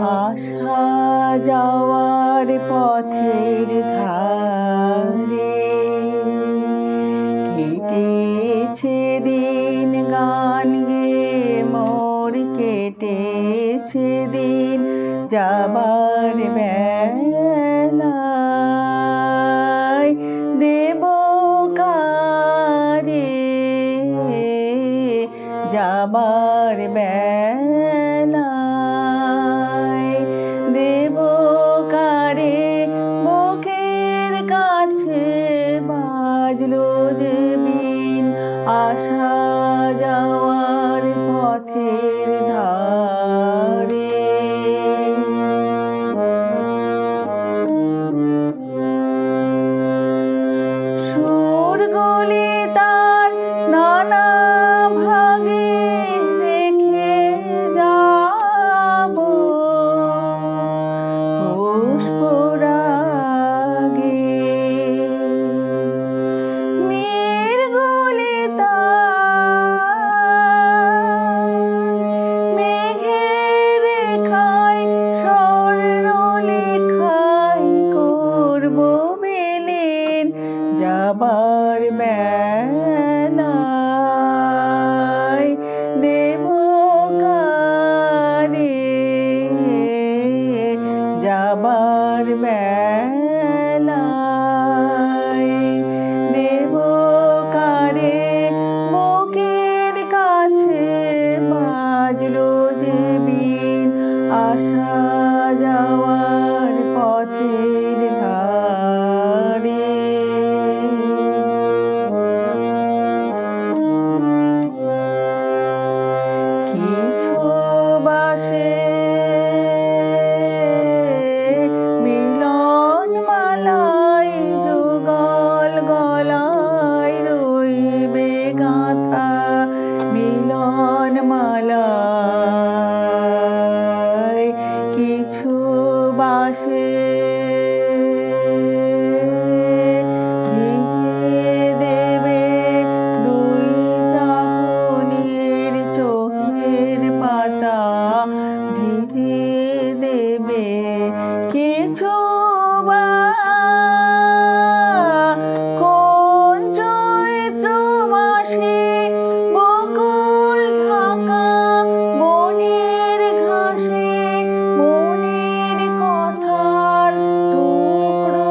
আসা যাওয়ার পথের ধারে কেটেছে দিন গান গেয়ে মোর কেটেছে দিন যাবার বেলায় দেব কারে যাবার বেলায় দেব কারে বুকের কাছে বাজলো যে বিন আসা যাওয়ার পথের ধারে সুরগুলি তার নানা ভাগে রেখে যাব পুষ্পরাগে মেঘগুলি তার মেঘের রেখায় স্বর্ণ লেখায় করব বেলেন যাবার বেলায় দেব কারে যাবার বেলায় দেব কারে বুকের কাছে বাজলো যে বিন আসা যাওয়ার পথের ধারে কিছু বাসে মিলন মালায় যুগল গলায় রইবে গাঁথা মিলন মালায় কিছু বাসে ভিজিয়ে দেবে দুই চাহনির চোখের পাতা ভিজিয়ে দেবে কিছু বা কোন চৈত্র মাসে বকুল ঢাকা বনের ঘাসে মনের কথার টুকরো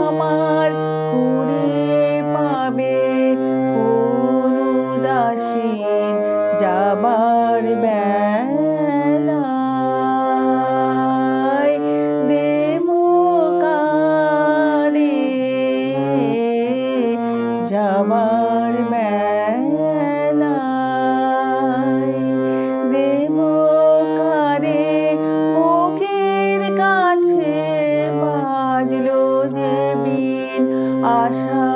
আমার কুড়িয়ে পাবে কোন উদাসীন যাবার বেলায় দেব কারে যাবার বেলায় দেব কারে বুকের কাছে বাজলো যে বিন আসা